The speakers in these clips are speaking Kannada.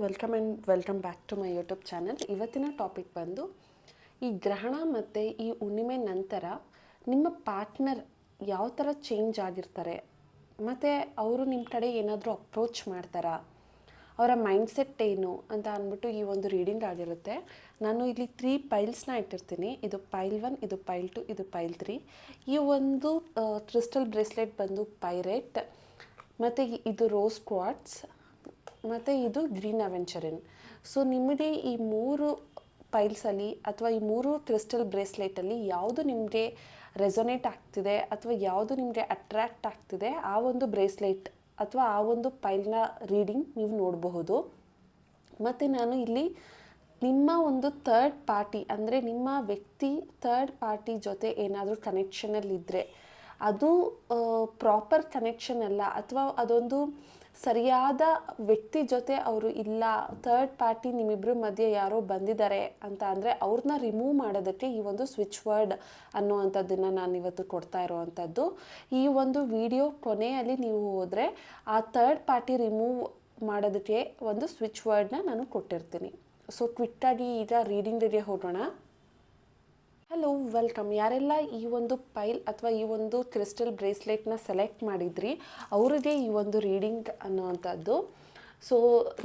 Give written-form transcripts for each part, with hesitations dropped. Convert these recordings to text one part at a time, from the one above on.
Welcome back to my YouTube channel. ಇವತ್ತಿನ ಟಾಪಿಕ್ ಬಂದು ಈ ಗ್ರಹಣ ಮತ್ತು ಈ ಹುಣ್ಣಿಮೆ ನಂತರ ನಿಮ್ಮ ಪಾರ್ಟ್ನರ್ ಯಾವ ಥರ ಚೇಂಜ್ ಆಗಿರ್ತಾರೆ ಮತ್ತು ಅವರು ನಿಮ್ಮ ಕಡೆ ಏನಾದರೂ ಅಪ್ರೋಚ್ ಮಾಡ್ತಾರಾ, ಅವರ ಮೈಂಡ್ಸೆಟ್ ಏನು ಅಂತ ಅಂದ್ಬಿಟ್ಟು ಈ ಒಂದು ರೀಡಿಂಗ್ ಆಗಿರುತ್ತೆ. ನಾನು ಇಲ್ಲಿ 3 ಪೈಲ್ಸ್ನ ಇಟ್ಟಿರ್ತೀನಿ. ಇದು ಪೈಲ್ 1, ಇದು ಪೈಲ್ 2, ಇದು ಪೈಲ್ 3. ಈ ಒಂದು ಕ್ರಿಸ್ಟಲ್ ಬ್ರೇಸ್ಲೆಟ್ ಬಂದು ಪೈರೇಟ್, ಮತ್ತು ಇದು ರೋಸ್ ಕ್ವಾರ್ಟ್ಸ್, ಮತ್ತು ಇದು ಗ್ರೀನ್ ಅವೆಂಚರಿನ್. ಸೊ ನಿಮಗೆ ಈ 3 ಪೈಲ್ಸಲ್ಲಿ ಅಥವಾ ಈ 3 ಕ್ರಿಸ್ಟಲ್ ಬ್ರೇಸ್ಲೆಟಲ್ಲಿ ಯಾವುದು ನಿಮಗೆ ರೆಸೊನೇಟ್ ಆಗ್ತಿದೆ ಅಥವಾ ಯಾವುದು ನಿಮಗೆ ಅಟ್ರ್ಯಾಕ್ಟ್ ಆಗ್ತಿದೆ ಆ ಒಂದು ಬ್ರೇಸ್ಲೆಟ್ ಅಥವಾ ಆ ಒಂದು ಪೈಲ್ನ ರೀಡಿಂಗ್ ನೀವು ನೋಡಬಹುದು. ಮತ್ತು ನಾನು ಇಲ್ಲಿ ನಿಮ್ಮ ಒಂದು ಥರ್ಡ್ ಪಾರ್ಟಿ ಅಂದರೆ ನಿಮ್ಮ ವ್ಯಕ್ತಿ ಥರ್ಡ್ ಪಾರ್ಟಿ ಜೊತೆ ಏನಾದರೂ ಕನೆಕ್ಷನಲ್ಲಿದ್ದರೆ ಅದು ಪ್ರಾಪರ್ ಕನೆಕ್ಷನ್ ಅಲ್ಲ ಅಥವಾ ಅದೊಂದು ಸರಿಯಾದ ವ್ಯಕ್ತಿ ಜೊತೆ ಅವರು ಇಲ್ಲ, ಥರ್ಡ್ ಪಾರ್ಟಿ ನಿಮ್ಮಿಬ್ಬರ ಮಧ್ಯೆ ಯಾರೋ ಬಂದಿದ್ದಾರೆ ಅಂತ ಅಂದರೆ ಅವ್ರನ್ನ ರಿಮೂವ್ ಮಾಡೋದಕ್ಕೆ ಈ ಒಂದು ಸ್ವಿಚ್ ವರ್ಡ್ ಅನ್ನುವಂಥದ್ದನ್ನು ನಾನು ಇವತ್ತು ಕೊಡ್ತಾ ಇರೋವಂಥದ್ದು. ಈ ಒಂದು ವಿಡಿಯೋ ಕೊನೆಯಲ್ಲಿ ನೀವು ಹೋದರೆ ಆ ಥರ್ಡ್ ಪಾರ್ಟಿ ರಿಮೂವ್ ಮಾಡೋದಕ್ಕೆ ಒಂದು ಸ್ವಿಚ್ ವರ್ಡ್ನ ನಾನು ಕೊಟ್ಟಿರ್ತೀನಿ. ಸೊ ಕ್ವಿಕ್ಕಾಗಿ ಈಗ ರೀಡಿಂಗಿಗೆ ಹೋಗೋಣ. Hello, welcome. ಯಾರೆಲ್ಲ ಈ ಒಂದು ಪೈಲ್ ಅಥವಾ ಈ ಒಂದು ಕ್ರಿಸ್ಟಲ್ ಬ್ರೇಸ್ಲೆಟ್ನ ಸೆಲೆಕ್ಟ್ ಮಾಡಿದ್ರಿ ಅವರಿಗೆ ಈ ಒಂದು ರೀಡಿಂಗ್ ಅನ್ನುವಂಥದ್ದು. ಸೊ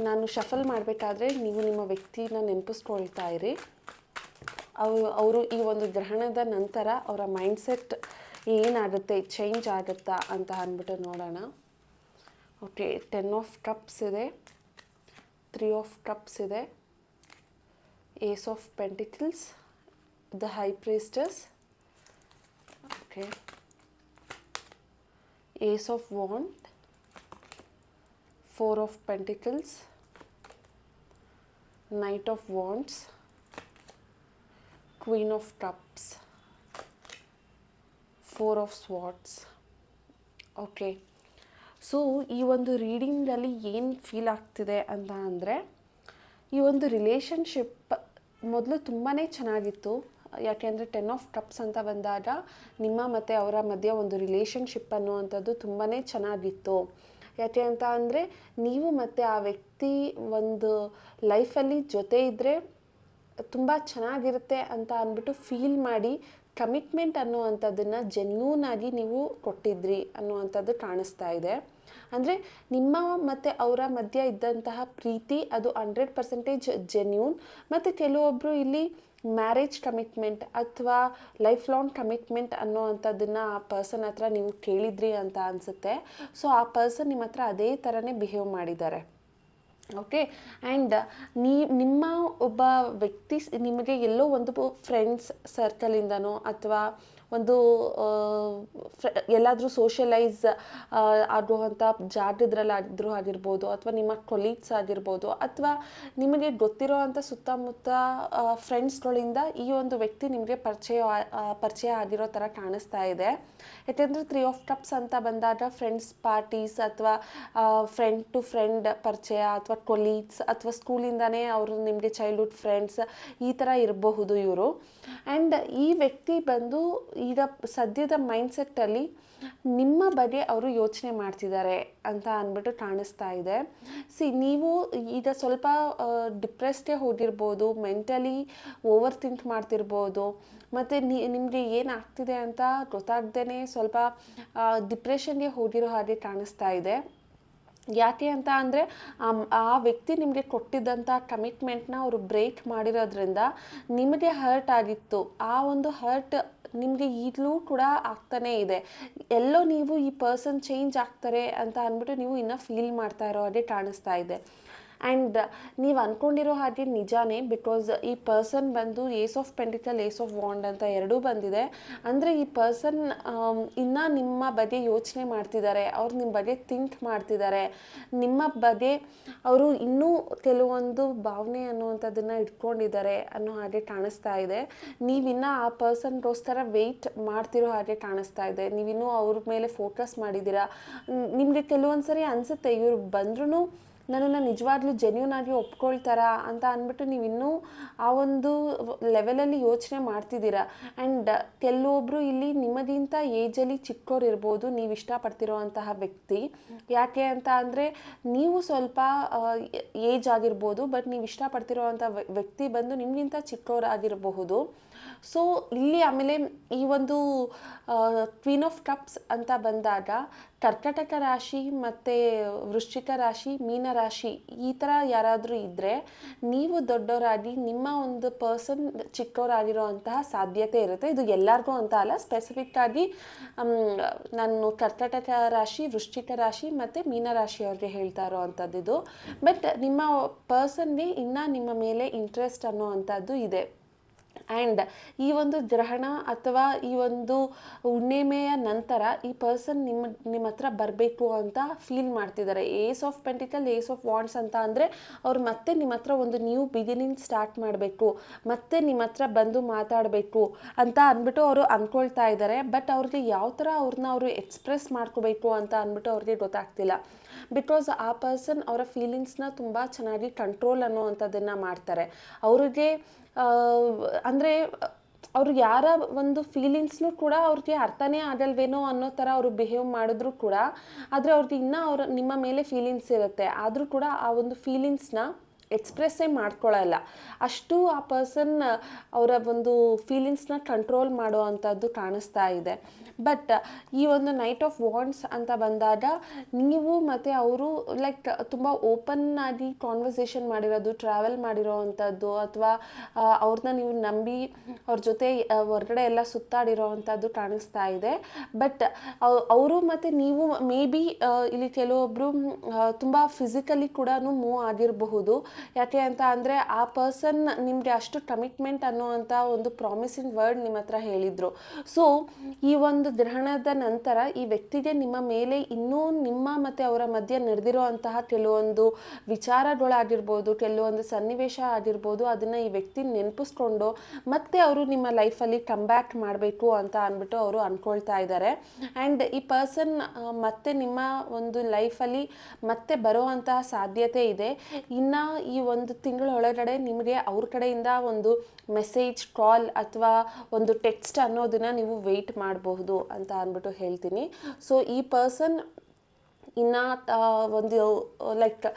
ನಾನು ಶಫಲ್ ಮಾಡಬೇಕಾದ್ರೆ ನೀವು ನಿಮ್ಮ ವ್ಯಕ್ತಿನ ನೆನಪಿಸ್ಕೊಳ್ತಾ ಇರಿ. ಅವರು ಈ ಒಂದು ಗ್ರಹಣದ ನಂತರ ಅವರ ಮೈಂಡ್ಸೆಟ್ ಏನಾಗುತ್ತೆ, ಚೇಂಜ್ ಆಗುತ್ತಾ ಅಂತ ಅಂದ್ಬಿಟ್ಟು ನೋಡೋಣ. ಓಕೆ, 10 ಆಫ್ ಕಪ್ಸ್ ಇದೆ, 3 ಆಫ್ ಕಪ್ಸ್ ಇದೆ, ace of pentacles, the high priestess, okay, ace of wand, 4 of pentacles, knight of wands, queen of cups, 4 of swords. Okay, so ಈ ಒಂದು ರೀಡಿಂಗಲ್ಲಿ ಏನು ಫೀಲ್ ಆಗ್ತಿದೆ ಅಂತ ಅಂದರೆ ಈ ಒಂದು ರಿಲೇಷನ್ಶಿಪ್ ಮೊದಲು ತುಂಬಾ ಚೆನ್ನಾಗಿತ್ತು. ಯಾಕೆಂದರೆ 10 ಆಫ್ ಕಪ್ಸ್ ಅಂತ ಬಂದಾಗ ನಿಮ್ಮ ಮತ್ತು ಅವರ ಮಧ್ಯೆ ಒಂದು ರಿಲೇಷನ್ಶಿಪ್ ಅನ್ನುವಂಥದ್ದು ತುಂಬಾ ಚೆನ್ನಾಗಿತ್ತು. ಯಾಕೆ ಅಂತ ಅಂದರೆ ನೀವು ಮತ್ತು ಆ ವ್ಯಕ್ತಿ ಒಂದು ಲೈಫಲ್ಲಿ ಜೊತೆ ಇದ್ದರೆ ತುಂಬ ಚೆನ್ನಾಗಿರುತ್ತೆ ಅಂತ ಅಂದ್ಬಿಟ್ಟು ಫೀಲ್ ಮಾಡಿ ಕಮಿಟ್ಮೆಂಟ್ ಅನ್ನುವಂಥದ್ದನ್ನು ಜೆನ್ಯೂನಾಗಿ ನೀವು ಕೊಟ್ಟಿದ್ರಿ ಅನ್ನುವಂಥದ್ದು ಕಾಣಿಸ್ತಾ ಇದೆ. ಅಂದರೆ ನಿಮ್ಮ ಮತ್ತು ಅವರ ಮಧ್ಯೆ ಇದ್ದಂತಹ ಪ್ರೀತಿ ಅದು 100% ಜೆನ್ಯೂನ್. ಮತ್ತು ಕೆಲವೊಬ್ಬರು ಇಲ್ಲಿ ಮ್ಯಾರೇಜ್ ಕಮಿಟ್ಮೆಂಟ್ ಅಥವಾ ಲೈಫ್ ಲಾಂಗ್ ಕಮಿಟ್ಮೆಂಟ್ ಅನ್ನೋವಂಥದ್ದನ್ನು ಆ ಪರ್ಸನ್ ಹತ್ರ ನೀವು ಕೇಳಿದ್ರಿ ಅಂತ ಅನಿಸುತ್ತೆ. ಸೊ ಆ ಪರ್ಸನ್ ನಿಮ್ಮ ಹತ್ರ ಅದೇ ಥರನೇ ಬಿಹೇವ್ ಮಾಡಿದ್ದಾರೆ. ಓಕೆ, ಆ್ಯಂಡ್ ನಿಮ್ಮ ಒಬ್ಬ ವ್ಯಕ್ತಿ ನಿಮಗೆ ಎಲ್ಲೋ ಒಂದು ಫ್ರೆಂಡ್ಸ್ ಸರ್ಕಲಿಂದನೋ ಅಥವಾ ಒಂದು ಎಲ್ಲಾದರೂ ಸೋಷಲೈಸ್ ಆಗುವಂಥ ಜಾಗದ್ರಲ್ಲಾದರೂ ಆಗಿರ್ಬೋದು ಅಥವಾ ನಿಮ್ಮ ಕೊಲೀಗ್ಸ್ ಆಗಿರ್ಬೋದು ಅಥವಾ ನಿಮಗೆ ಗೊತ್ತಿರೋವಂಥ ಸುತ್ತಮುತ್ತ ಫ್ರೆಂಡ್ಸ್ಗಳಿಂದ ಈ ಒಂದು ವ್ಯಕ್ತಿ ನಿಮಗೆ ಪರಿಚಯ ಆಗಿರೋ ಥರ ಕಾಣಿಸ್ತಾ ಇದೆ. ಯಾಕೆಂದರೆ 3 ಆಫ್ ಕಪ್ಸ್ ಅಂತ ಬಂದಾಗ ಫ್ರೆಂಡ್ಸ್ ಪಾರ್ಟೀಸ್ ಅಥವಾ ಫ್ರೆಂಡ್ ಟು ಫ್ರೆಂಡ್ ಪರಿಚಯ ಅಥವಾ ಕೊಲೀಗ್ಸ್ ಅಥವಾ ಸ್ಕೂಲಿಂದನೇ ಅವರು ನಿಮಗೆ ಚೈಲ್ಡ್ಹುಡ್ ಫ್ರೆಂಡ್ಸ್ ಈ ಥರ ಇರಬಹುದು ಇವರು. ಆ್ಯಂಡ್ ಈ ವ್ಯಕ್ತಿ ಬಂದು ಈಗ ಸದ್ಯದ ಮೈಂಡ್ಸೆಟ್ಟಲ್ಲಿ ನಿಮ್ಮ ಬಗ್ಗೆ ಅವರು ಯೋಚನೆ ಮಾಡ್ತಿದ್ದಾರೆ ಅಂತ ಅಂದ್ಬಿಟ್ಟು ಕಾಣಿಸ್ತಾ ಇದೆ. ನೀವು ಈಗ ಸ್ವಲ್ಪ ಡಿಪ್ರೆಸ್ಗೆ ಹೋಗಿರ್ಬೋದು, ಮೆಂಟಲಿ ಓವರ್ ಥಿಂಕ್ ಮಾಡ್ತಿರ್ಬೋದು, ಮತ್ತು ನಿಮಗೆ ಏನಾಗ್ತಿದೆ ಅಂತ ಗೊತ್ತಾಗ್ದೇ ಸ್ವಲ್ಪ ಡಿಪ್ರೆಷನ್ಗೆ ಹೋಗಿರೋ ಹಾಗೆ ಕಾಣಿಸ್ತಾ ಇದೆ. ಯಾಕೆ ಅಂತ ಅಂದರೆ ಆ ವ್ಯಕ್ತಿ ನಿಮಗೆ ಕೊಟ್ಟಿದ್ದಂಥ ಕಮಿಟ್ಮೆಂಟ್ನ ಅವರು ಬ್ರೇಕ್ ಮಾಡಿರೋದ್ರಿಂದ ನಿಮಗೆ ಹರ್ಟ್ ಆಗಿತ್ತು. ಆ ಒಂದು ಹರ್ಟ್ ನಿಮಗೆ ಈಗಲೂ ಕೂಡ ಆಗ್ತಾನೇ ಇದೆ. ಎಲ್ಲೋ ನೀವು ಈ ಪರ್ಸನ್ ಚೇಂಜ್ ಆಗ್ತಾರೆ ಅಂತ ಅಂದ್ಬಿಟ್ಟು ನೀವು ಇನ್ನೂ ಫೀಲ್ ಮಾಡ್ತಾ ಇರೋ ಹಾಗೆ ಕಾಣಿಸ್ತಾ ಇದೆ. ಆ್ಯಂಡ್ ನೀವು ಅಂದ್ಕೊಂಡಿರೋ ಹಾಗೆ ನಿಜಾನೇ, ಬಿಕಾಸ್ ಈ ಪರ್ಸನ್ ಬಂದು ace of pentacle, ace of wand ಅಂತ ಎರಡೂ ಬಂದಿದೆ. ಅಂದರೆ ಈ ಪರ್ಸನ್ ಇನ್ನೂ ನಿಮ್ಮ ಬಗ್ಗೆ ಯೋಚನೆ ಮಾಡ್ತಿದ್ದಾರೆ, ಅವ್ರು ನಿಮ್ಮ ಬಗ್ಗೆ ಥಿಂಕ್ ಮಾಡ್ತಿದ್ದಾರೆ, ನಿಮ್ಮ ಬಗ್ಗೆ ಅವರು ಇನ್ನೂ ಕೆಲವೊಂದು ಭಾವನೆ ಅನ್ನುವಂಥದ್ದನ್ನು ಇಟ್ಕೊಂಡಿದ್ದಾರೆ ಅನ್ನೋ ಹಾಗೆ ಕಾಣಿಸ್ತಾ ಇದೆ. ನೀವಿನ್ನೂ ಆ ಪರ್ಸನ್ಗೋಸ್ಕರ ವೆಯ್ಟ್ ಮಾಡ್ತಿರೋ ಹಾಗೆ ಕಾಣಿಸ್ತಾ ಇದೆ. ನೀವಿನ್ನೂ ಅವ್ರ ಮೇಲೆ ಫೋಕಸ್ ಮಾಡಿದ್ದೀರಾ. ನಿಮಗೆ ಕೆಲವೊಂದು ಸರಿ ಅನಿಸುತ್ತೆ ಇವರು ಬಂದ್ರೂ ನನ್ನನ್ನು ನಿಜವಾಗ್ಲೂ ಜೆನ್ಯೂನ್ ಆಗಿ ಒಪ್ಕೊಳ್ತಾರಾ ಅಂತ ಅಂದ್ಬಿಟ್ಟು ನೀವು ಇನ್ನೂ ಆ ಒಂದು ಲೆವೆಲಲ್ಲಿ ಯೋಚನೆ ಮಾಡ್ತಿದ್ದೀರಾ. ಆ್ಯಂಡ್ ಕೆಲವೊಬ್ಬರು ಇಲ್ಲಿ ನಿಮ್ಮಗಿಂತ ಏಜಲ್ಲಿ ಚಿಕ್ಕವ್ರು ಇರ್ಬೋದು, ನೀವು ಇಷ್ಟಪಡ್ತಿರೋ ಅಂತಹ ವ್ಯಕ್ತಿ. ಯಾಕೆ ಅಂತ ಅಂದರೆ ನೀವು ಸ್ವಲ್ಪ ಏಜ್ ಆಗಿರ್ಬೋದು, ಬಟ್ ನೀವು ಇಷ್ಟಪಡ್ತಿರೋ ಅಂಥ ವ್ಯಕ್ತಿ ಬಂದು ನಿಮಗಿಂತ ಚಿಕ್ಕವರಾಗಿರಬಹುದು. ಸೊ ಇಲ್ಲಿ ಆಮೇಲೆ ಈ ಒಂದು ಕ್ವೀನ್ ಆಫ್ ಕಪ್ಸ್ ಅಂತ ಬಂದಾಗ ಕರ್ಕಟಕ ರಾಶಿ ಮತ್ತು ವೃಶ್ಚಿಕ ರಾಶಿ, ಮೀನ ರಾಶಿ ಈ ಥರ ಯಾರಾದರೂ ಇದ್ದರೆ ನೀವು ದೊಡ್ಡವರಾಗಿ ನಿಮ್ಮ ಒಂದು ಪರ್ಸನ್ ಚಿಕ್ಕವರಾಗಿರೋ ಅಂತಹ ಸಾಧ್ಯತೆ ಇರುತ್ತೆ. ಇದು ಎಲ್ಲರಿಗೂ ಅಂತ ಅಲ್ಲ, ಸ್ಪೆಸಿಫಿಕ್ಕಾಗಿ ನಾನು ಕರ್ಕಟಕ ರಾಶಿ, ವೃಶ್ಚಿಕ ರಾಶಿ ಮತ್ತು ಮೀನ ರಾಶಿಯವ್ರಿಗೆ ಹೇಳ್ತಾ ಇರೋ ಅಂಥದ್ದು. ಬಟ್ ನಿಮ್ಮ ಪರ್ಸನ್ಗೆ ಇನ್ನೂ ನಿಮ್ಮ ಮೇಲೆ ಇಂಟ್ರೆಸ್ಟ್ ಅನ್ನೋ ಅಂಥದ್ದು ಇದೆ. ಆ್ಯಂಡ್ ಈ ಒಂದು ಗ್ರಹಣ ಅಥವಾ ಈ ಒಂದು ಹುಣ್ಣಿಮೆಯ ನಂತರ ಈ ಪರ್ಸನ್ ನಿಮ್ಮ ಹತ್ರ ಬರಬೇಕು ಅಂತ ಫೀಲ್ ಮಾಡ್ತಿದ್ದಾರೆ. Ace of pentacle, ace of wands ಅಂತ ಅಂದರೆ ಅವ್ರು ಮತ್ತೆ ನಿಮ್ಮ ಹತ್ರ ಒಂದು ನ್ಯೂ ಬಿಗಿನಿಂಗ್ ಸ್ಟಾರ್ಟ್ ಮಾಡಬೇಕು, ಮತ್ತೆ ನಿಮ್ಮ ಹತ್ರ ಬಂದು ಮಾತಾಡಬೇಕು ಅಂತ ಅಂದ್ಬಿಟ್ಟು ಅವರು ಅಂದ್ಕೊಳ್ತಾ ಇದ್ದಾರೆ. ಬಟ್ ಅವ್ರಿಗೆ ಯಾವ ಥರ ಅವ್ರನ್ನ ಅವರು ಎಕ್ಸ್ಪ್ರೆಸ್ ಮಾಡ್ಕೋಬೇಕು ಅಂತ ಅಂದ್ಬಿಟ್ಟು ಅವ್ರಿಗೆ ಗೊತ್ತಾಗ್ತಿಲ್ಲ. ಬಿಕಾಸ್ ಆ ಪರ್ಸನ್ ಅವರ ಫೀಲಿಂಗ್ಸ್ನ ತುಂಬ ಚೆನ್ನಾಗಿ ಕಂಟ್ರೋಲ್ ಅನ್ನೋ ಅಂಥದ್ದನ್ನು ಮಾಡ್ತಾರೆ. ಅವ್ರಿಗೆ ಅಂದರೆ ಅವ್ರು ಯಾರ ಒಂದು ಫೀಲಿಂಗ್ಸ್ನೂ ಕೂಡ ಅವ್ರಿಗೆ ಅರ್ಥನೇ ಆಗಲ್ವೇನೋ ಅನ್ನೋ ಥರ ಅವರು ಬಿಹೇವ್ ಮಾಡಿದ್ರು ಕೂಡ, ಆದರೆ ಅವ್ರಿಗೆ ಇನ್ನೂ ನಿಮ್ಮ ಮೇಲೆ ಫೀಲಿಂಗ್ಸ್ ಇರುತ್ತೆ, ಆದರೂ ಕೂಡ ಆ ಒಂದು ಫೀಲಿಂಗ್ಸ್ನ ಎಕ್ಸ್ಪ್ರೆಸ್ಸೇ ಮಾಡ್ಕೊಳ್ಳಲ್ಲ. ಅಷ್ಟು ಆ ಪರ್ಸನ್ ಅವರ ಒಂದು ಫೀಲಿಂಗ್ಸ್ನ ಕಂಟ್ರೋಲ್ ಮಾಡೋ ಅಂಥದ್ದು ಕಾಣಿಸ್ತಾ ಇದೆ. ಬಟ್ ಈ ಒಂದು ನೈಟ್ ಆಫ್ ವಾಂಡ್ಸ್ ಅಂತ ಬಂದಾಗ ನೀವು ಮತ್ತು ಅವರು ಲೈಕ್ ತುಂಬ ಓಪನ್ ಆಗಿ ಕಾನ್ವರ್ಸೇಷನ್ ಮಾಡಿರೋದು, ಟ್ರಾವೆಲ್ ಮಾಡಿರೋ ಅಂಥದ್ದು, ಅಥವಾ ಅವ್ರನ್ನ ನೀವು ನಂಬಿ ಅವ್ರ ಜೊತೆ ಹೊರಗಡೆ ಎಲ್ಲ ಸುತ್ತಾಡಿರೋ ಅಂಥದ್ದು ಕಾಣಿಸ್ತಾ ಇದೆ. ಬಟ್ ಅವರು ಮತ್ತು ನೀವು ಮೇ ಬಿ ಇಲ್ಲಿ ಕೆಲವೊಬ್ಬರು ತುಂಬ ಫಿಸಿಕಲಿ ಕೂಡ ಮೂವ್ ಆಗಿರಬಹುದು. ಯಾಕೆ ಅಂತ ಅಂದರೆ ಆ ಪರ್ಸನ್ ನಿಮಗೆ ಅಷ್ಟು ಕಮಿಟ್ಮೆಂಟ್ ಅನ್ನೋವಂಥ ಒಂದು ಪ್ರಾಮಿಸಿಂಗ್ ವರ್ಡ್ ನಿಮ್ಮ ಹತ್ರ ಹೇಳಿದರು. ಸೊ ಈ ಒಂದು ಗ್ರಹಣದ ನಂತರ ಈ ವ್ಯಕ್ತಿಗೆ ನಿಮ್ಮ ಮೇಲೆ ಇನ್ನೂ ನಿಮ್ಮ ಮತ್ತು ಅವರ ಮಧ್ಯೆ ನಡೆದಿರೋ ಅಂತಹ ಕೆಲವೊಂದು ವಿಚಾರಗಳಾಗಿರ್ಬೋದು, ಕೆಲವೊಂದು ಸನ್ನಿವೇಶ ಆಗಿರ್ಬೋದು, ಅದನ್ನು ಈ ವ್ಯಕ್ತಿ ನೆನಪಿಸ್ಕೊಂಡು ಮತ್ತೆ ಅವರು ನಿಮ್ಮ ಲೈಫಲ್ಲಿ ಕಮ್ ಬ್ಯಾಕ್ ಮಾಡಬೇಕು ಅಂತ ಅಂದ್ಬಿಟ್ಟು ಅವರು ಅಂದ್ಕೊಳ್ತಾ ಇದ್ದಾರೆ. ಆ್ಯಂಡ್ ಈ ಪರ್ಸನ್ ಮತ್ತೆ ನಿಮ್ಮ ಒಂದು ಲೈಫಲ್ಲಿ ಮತ್ತೆ ಬರೋ ಅಂತಹ ಸಾಧ್ಯತೆ ಇದೆ. ಇನ್ನು ಈ ಒಂದು ತಿಂಗಳೊಳಗಡೆ ನಿಮಗೆ ಅವ್ರ ಕಡೆಯಿಂದ ಒಂದು ಮೆಸೇಜ್, ಕಾಲ್ ಅಥವಾ ಒಂದು ಟೆಕ್ಸ್ಟ್ ಅನ್ನೋದನ್ನು ನೀವು ವೆಯ್ಟ್ ಮಾಡಬಹುದು ಅಂತ ಅಂದ್ಬಿಟ್ಟು ಹೇಳ್ತೀನಿ. ಸೊ ಈ ಪರ್ಸನ್ ಇನ್ನು ಒಂದು ಲೈಕ್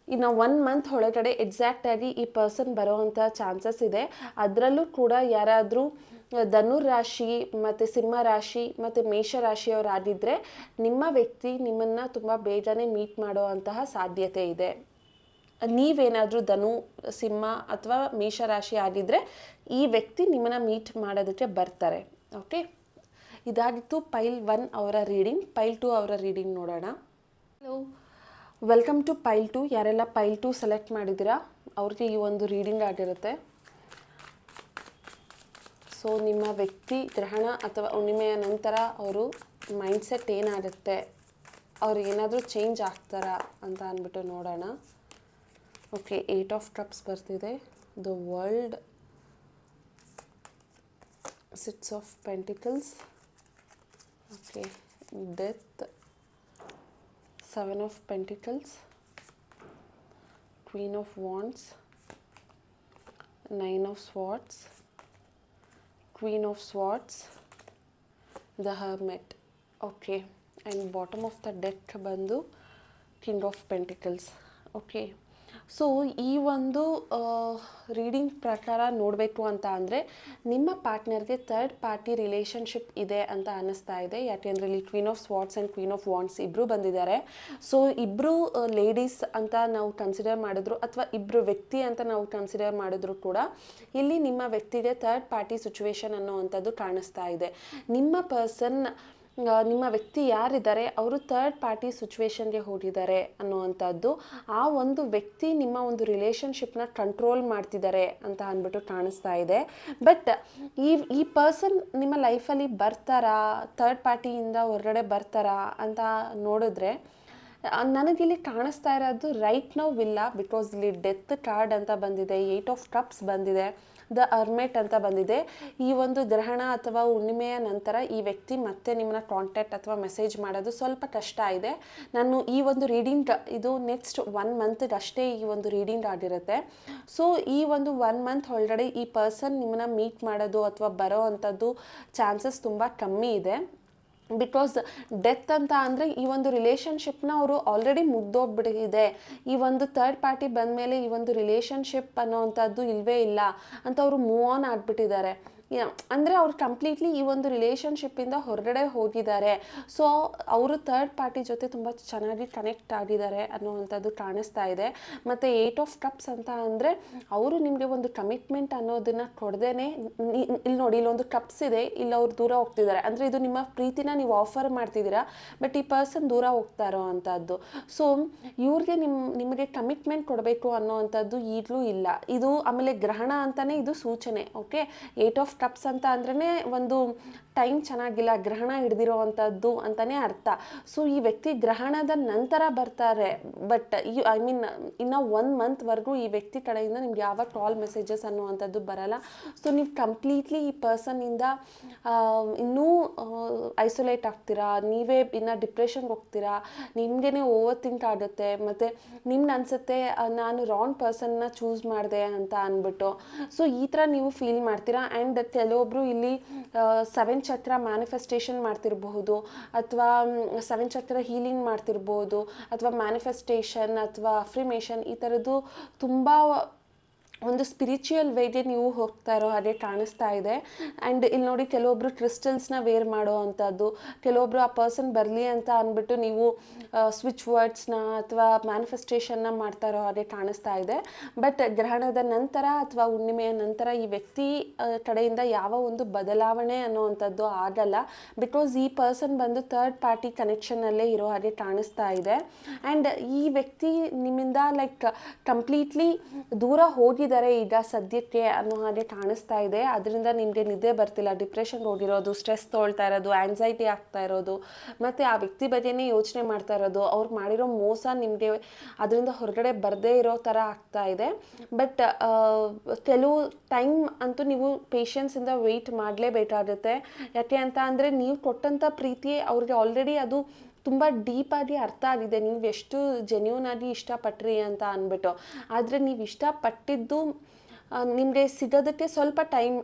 ಇನ್ನು 1 ಮಂತ್ ಒಳಗಡೆ ಎಕ್ಸಾಕ್ಟಾಗಿ ಈ ಪರ್ಸನ್ ಬರೋವಂಥ ಚಾನ್ಸಸ್ ಇದೆ. ಅದರಲ್ಲೂ ಕೂಡ ಯಾರಾದರೂ ಧನುರ್ ರಾಶಿ ಮತ್ತು ಸಿಂಹ ರಾಶಿ ಮತ್ತು ಮೇಷ ರಾಶಿಯವರಾಗಿದ್ದರೆ ನಿಮ್ಮ ವ್ಯಕ್ತಿ ನಿಮ್ಮನ್ನು ತುಂಬ ಬೇಗನೆ ಮೀಟ್ ಮಾಡೋ ಅಂತಹ ಸಾಧ್ಯತೆ ಇದೆ. ನೀವೇನಾದರೂ ಧನು, ಸಿಂಹ ಅಥವಾ ಮೇಷರಾಶಿ ಆಗಿದ್ದರೆ ಈ ವ್ಯಕ್ತಿ ನಿಮ್ಮನ್ನು ಮೀಟ್ ಮಾಡೋದಕ್ಕೆ ಬರ್ತಾರೆ. ಓಕೆ, ಇದಾಗಿತ್ತು ಪೈಲ್ 1 ಅವರ ರೀಡಿಂಗ್. ಪೈಲ್ 2 ಅವರ ರೀಡಿಂಗ್ ನೋಡೋಣ. Hello, welcome to pile 2. ಯಾರೆಲ್ಲ ಪೈಲ್ 2 ಸೆಲೆಕ್ಟ್ ಮಾಡಿದ್ದೀರಾ ಅವ್ರಿಗೆ ಈ ಒಂದು ರೀಡಿಂಗ್ ಆಗಿರುತ್ತೆ. ಸೊ ನಿಮ್ಮ ವ್ಯಕ್ತಿ ಗ್ರಹಣ ಅಥವಾ ಹುಣ್ಣಿಮೆಯ ನಂತರ ಅವರು ಮೈಂಡ್ಸೆಟ್ ಏನಾಗುತ್ತೆ, ಅವ್ರು ಏನಾದರೂ ಚೇಂಜ್ ಆಗ್ತಾರಾ ಅಂತ ಅಂದ್ಬಿಟ್ಟು ನೋಡೋಣ. ಓಕೆ, 8 ಆಫ್ ಕಪ್ಸ್ ಬರ್ತಿದೆ, the world, 6 of pentacles, okay, death, 7 of pentacles, queen of wands, 9 of swords, queen of swords, the hermit. Okay, and bottom of the deck ಬಂದು king of pentacles. Okay, so ಈ ಒಂದು ರೀಡಿಂಗ್ ಪ್ರಕಾರ ನೋಡಬೇಕು ಅಂತ ಅಂದರೆ ನಿಮ್ಮ ಪಾರ್ಟ್ನರ್ಗೆ ಥರ್ಡ್ ಪಾರ್ಟಿ ರಿಲೇಷನ್ಶಿಪ್ ಇದೆ ಅಂತ ಅನ್ನಿಸ್ತಾ ಇದೆ. ಯಾಕೆಂದರೆ ಇಲ್ಲಿ queen of swords and queen of wands ಇಬ್ಬರು ಬಂದಿದ್ದಾರೆ. ಸೊ ಇಬ್ಬರು ಲೇಡೀಸ್ ಅಂತ ನಾವು ಕನ್ಸಿಡರ್ ಮಾಡಿದ್ರು ಅಥವಾ ಇಬ್ಬರು ವ್ಯಕ್ತಿ ಅಂತ ನಾವು ಕನ್ಸಿಡರ್ ಮಾಡಿದ್ರು ಕೂಡ ಇಲ್ಲಿ ನಿಮ್ಮ ವ್ಯಕ್ತಿಗೆ ಥರ್ಡ್ ಪಾರ್ಟಿ ಸಿಚುವೇಶನ್ ಅನ್ನೋವಂಥದ್ದು ಕಾಣಿಸ್ತಾ ಇದೆ. ನಿಮ್ಮ ಪರ್ಸನ್, ನಿಮ್ಮ ವ್ಯಕ್ತಿ ಯಾರಿದ್ದಾರೆ ಅವರು ಥರ್ಡ್ ಪಾರ್ಟಿ ಸಿಚುವೇಶನ್ಗೆ ಹೋಗಿದ್ದಾರೆ ಅನ್ನುವಂಥದ್ದು. ಆ ಒಂದು ವ್ಯಕ್ತಿ ನಿಮ್ಮ ಒಂದು ರಿಲೇಷನ್ಶಿಪ್ನ ಕಂಟ್ರೋಲ್ ಮಾಡ್ತಿದ್ದಾರೆ ಅಂತ ಅಂದ್ಬಿಟ್ಟು ಕಾಣಿಸ್ತಾ ಇದೆ. ಬಟ್ ಈ ಪರ್ಸನ್ ನಿಮ್ಮ ಲೈಫಲ್ಲಿ ಬರ್ತಾರಾ, ಥರ್ಡ್ ಪಾರ್ಟಿಯಿಂದ ಹೊರಗಡೆ ಬರ್ತಾರಾ ಅಂತ ನೋಡಿದ್ರೆ ನನಗಿಲ್ಲಿ ಕಾಣಿಸ್ತಾ ಇರೋದು ರೈಟ್ ನೌ ಇಲ್ಲ, ಬಿಕಾಸ್ ಇಲ್ಲಿ ಡೆತ್ ಕಾರ್ಡ್ ಅಂತ ಬಂದಿದೆ, 8 ಆಫ್ ಕಪ್ಸ್ ಬಂದಿದೆ, ದ ಅರ್ಮೆಟ್ ಅಂತ ಬಂದಿದೆ. ಈ ಒಂದು ಗ್ರಹಣ ಅಥವಾ ಹುಣ್ಣಿಮೆಯ ನಂತರ ಈ ವ್ಯಕ್ತಿ ಮತ್ತೆ ನಿಮ್ಮನ್ನ ಕಾಂಟ್ಯಾಕ್ಟ್ ಅಥವಾ ಮೆಸೇಜ್ ಮಾಡೋದು ಸ್ವಲ್ಪ ಕಷ್ಟ ಇದೆ. ನಾನು ಈ ಒಂದು ರೀಡಿಂಗ್ ಇದು ನೆಕ್ಸ್ಟ್ 1 ಮಂತ್ಗೆ ಅಷ್ಟೇ ಈ ಒಂದು ರೀಡಿಂಗ್ ಆಗಿರುತ್ತೆ. ಸೊ ಈ ಒಂದು 1 ಮಂತ್ ಒಳಗಡೆ ಈ ಪರ್ಸನ್ ನಿಮ್ಮನ್ನ ಮೀಟ್ ಮಾಡೋದು ಅಥವಾ ಬರೋ ಅಂಥದ್ದು ಚಾನ್ಸಸ್ ತುಂಬ ಕಮ್ಮಿ ಇದೆ. ಬಿಕಾಸ್ ಡೆತ್ ಅಂತ ಅಂದರೆ ಈ ಒಂದು ರಿಲೇಷನ್ಶಿಪ್ನ ಅವರು ಆಲ್ರೆಡಿ ಮುಗ್ದೋಗ್ಬಿಟ್ಟಿದೆ. ಈ ಒಂದು ಥರ್ಡ್ ಪಾರ್ಟಿ ಬಂದಮೇಲೆ ಈ ಒಂದು ರಿಲೇಷನ್ಶಿಪ್ ಅನ್ನೋವಂಥದ್ದು ಇಲ್ಲವೇ ಇಲ್ಲ ಅಂತ ಅವರು ಮೂವ್ ಆನ್ ಆಗಿಬಿಟ್ಟಿದ್ದಾರೆ. ಅಂದರೆ ಅವ್ರು ಕಂಪ್ಲೀಟ್ಲಿ ಈ ಒಂದು ರಿಲೇಷನ್ಶಿಪ್ಪಿಂದ ಹೊರಗಡೆ ಹೋಗಿದ್ದಾರೆ. ಸೊ ಅವರು ಥರ್ಡ್ ಪಾರ್ಟಿ ಜೊತೆ ತುಂಬ ಚೆನ್ನಾಗಿ ಕನೆಕ್ಟ್ ಆಗಿದ್ದಾರೆ ಅನ್ನೋವಂಥದ್ದು ಕಾಣಿಸ್ತಾ ಇದೆ. ಮತ್ತು 8 ಆಫ್ ಕಪ್ಸ್ ಅಂತ ಅಂದರೆ ಅವರು ನಿಮಗೆ ಒಂದು ಕಮಿಟ್ಮೆಂಟ್ ಅನ್ನೋದನ್ನು ಕೊಡ್ದೇನೆ, ಇಲ್ಲಿ ನೋಡಿ ಇಲ್ಲೊಂದು ಕಪ್ಸ್ ಇದೆ, ಇಲ್ಲಿ ಅವ್ರು ದೂರ ಹೋಗ್ತಿದ್ದಾರೆ. ಅಂದರೆ ಇದು ನಿಮ್ಮ ಪ್ರೀತಿನ ನೀವು ಆಫರ್ ಮಾಡ್ತಿದ್ದೀರಾ, ಬಟ್ ಈ ಪರ್ಸನ್ ದೂರ ಹೋಗ್ತಾ ಇರೋ ಅಂಥದ್ದು. ಸೊ ಇವ್ರಿಗೆ ನಿಮಗೆ ಕಮಿಟ್ಮೆಂಟ್ ಕೊಡಬೇಕು ಅನ್ನೋವಂಥದ್ದು ಈಗಲೂ ಇಲ್ಲ. ಇದು ಆಮೇಲೆ ಗ್ರಹಣ ಅಂತಲೇ ಇದು ಸೂಚನೆ. ಓಕೆ, 8 ಆಫ್ ಕಪ್ಸ್ ಅಂತ ಅಂದ್ರೇ ಒಂದು ಟೈಮ್ ಚೆನ್ನಾಗಿಲ್ಲ, ಗ್ರಹಣ ಹಿಡ್ದಿರೋ ಅಂಥದ್ದು ಅಂತಲೇ ಅರ್ಥ. ಸೊ ಈ ವ್ಯಕ್ತಿ ಗ್ರಹಣದ ನಂತರ ಬರ್ತಾರೆ, ಬಟ್ ಇನ್ನು 1 ಮಂತ್ವರೆಗೂ ಈ ವ್ಯಕ್ತಿ ಕಡೆಯಿಂದ ನಿಮ್ಗೆ ಯಾವ ಕಾಲ್ ಮೆಸೇಜಸ್ ಅನ್ನುವಂಥದ್ದು ಬರಲ್ಲ. ಸೊ ನೀವು ಕಂಪ್ಲೀಟ್ಲಿ ಈ ಪರ್ಸನ್ನಿಂದ ಇನ್ನೂ ಐಸೋಲೇಟ್ ಆಗ್ತೀರಾ, ನೀವೇ ಇನ್ನು ಡಿಪ್ರೆಷನ್ಗೆ ಹೋಗ್ತೀರಾ, ನಿಮಗೇ ಓವರ್ ಥಿಂಕ್ ಆಗುತ್ತೆ. ಮತ್ತು ನಿಮ್ಗೆ ಅನಿಸುತ್ತೆ ನಾನು ರಾಂಗ್ ಪರ್ಸನ್ನ ಚೂಸ್ ಮಾಡಿದೆ ಅಂತ ಅಂದ್ಬಿಟ್ಟು. ಸೊ ಈ ಥರ ನೀವು ಫೀಲ್ ಮಾಡ್ತೀರಾ. ಆ್ಯಂಡ್ ಕೆಲವೊಬ್ಬರು ಇಲ್ಲಿ 7 ಚಕ್ರ ಮ್ಯಾನಿಫೆಸ್ಟೇಷನ್ ಮಾಡ್ತಿರಬಹುದು, ಅಥವಾ 7 ಚಕ್ರ ಹೀಲಿಂಗ್ ಮಾಡ್ತಿರ್ಬೋದು, ಅಥವಾ ಮ್ಯಾನಿಫೆಸ್ಟೇಷನ್ ಅಥವಾ ಅಫ್ರಿಮೇಷನ್ ಈ ಥರದ್ದು ತುಂಬ ಒಂದು ಸ್ಪಿರಿಚುವಲ್ ವೇಗೆ ನೀವು ಹೋಗ್ತಾ ಇರೋ ಹಾಗೆ ಕಾಣಿಸ್ತಾ ಇದೆ. ಆ್ಯಂಡ್ ಇಲ್ಲಿ ನೋಡಿ ಕೆಲವೊಬ್ಬರು ಕ್ರಿಸ್ಟಲ್ಸ್ನ ವೇರ್ ಮಾಡೋ ಅಂಥದ್ದು, ಕೆಲವೊಬ್ಬರು ಆ ಪರ್ಸನ್ ಬರಲಿ ಅಂತ ಅಂದ್ಬಿಟ್ಟು ನೀವು ಸ್ವಿಚ್ ವರ್ಡ್ಸ್ನ ಅಥವಾ ಮ್ಯಾನಿಫೆಸ್ಟೇಷನ್ನ ಮಾಡ್ತಾ ಇರೋ ಹಾಗೆ ಕಾಣಿಸ್ತಾ ಇದೆ. ಬಟ್ ಗ್ರಹಣದ ನಂತರ ಅಥವಾ ಹುಣ್ಣಿಮೆಯ ನಂತರ ಈ ವ್ಯಕ್ತಿ ಕಡೆಯಿಂದ ಯಾವ ಒಂದು ಬದಲಾವಣೆ ಅನ್ನೋವಂಥದ್ದು ಆಗಲ್ಲ. ಬಿಕಾಸ್ ಈ ಪರ್ಸನ್ ಬಂದು ಥರ್ಡ್ ಪಾರ್ಟಿ ಕನೆಕ್ಷನ್ನಲ್ಲೇ ಇರೋ ಹಾಗೆ ಕಾಣಿಸ್ತಾ ಇದೆ. ಆ್ಯಂಡ್ ಈ ವ್ಯಕ್ತಿ ನಿಮ್ಮಿಂದ ಲೈಕ್ ಕಂಪ್ಲೀಟ್ಲಿ ದೂರ ಹೋಗಿ ಈಗ ಸದ್ಯಕ್ಕೆ ಅನ್ನೋ ಹಾಗೆ ಕಾಣಿಸ್ತಾ ಇದೆ. ಅದರಿಂದ ನಿಮಗೆ ನಿದ್ದೆ ಬರ್ತಿಲ್ಲ, ಡಿಪ್ರೆಷನ್ಗೆ ಹೋಗಿರೋದು, ಸ್ಟ್ರೆಸ್ ತೊಗೊಳ್ತಾ ಇರೋದು, ಆ್ಯಂಗ್ಸೈಟಿ ಆಗ್ತಾ ಇರೋದು, ಮತ್ತು ಆ ವ್ಯಕ್ತಿ ಬಗ್ಗೆನೇ ಯೋಚನೆ ಮಾಡ್ತಾ ಇರೋದು, ಅವ್ರು ಮಾಡಿರೋ ಮೋಸ ನಿಮಗೆ ಅದರಿಂದ ಹೊರಗಡೆ ಬರದೇ ಇರೋ ಥರ ಆಗ್ತಾ ಇದೆ. ಬಟ್ ಕೆಲವು ಟೈಮ್ ಅಂತೂ ನೀವು ಪೇಷನ್ಸಿಂದ ವೆಯ್ಟ್ ಮಾಡಲೇಬೇಕಾಗುತ್ತೆ. ಯಾಕೆ ಅಂತ ಅಂದರೆ ನೀವು ಕೊಟ್ಟಂಥ ಪ್ರೀತಿ ಅವ್ರಿಗೆ ಆಲ್ರೆಡಿ ಅದು ತುಂಬ ಡೀಪಾಗಿ ಅರ್ಥ ಆಗಿದೆ, ನೀವು ಎಷ್ಟು ಜೆನ್ಯೂನ್ ಆಗಿ ಇಷ್ಟಪಟ್ರಿ ಅಂತ ಅಂದ್ಬಿಟ್ಟು. ಆದರೆ ನೀವು ಇಷ್ಟಪಟ್ಟಿದ್ದು ನಿಮಗೆ ಸಿಗೋದಕ್ಕೆ ಸ್ವಲ್ಪ ಟೈಮ್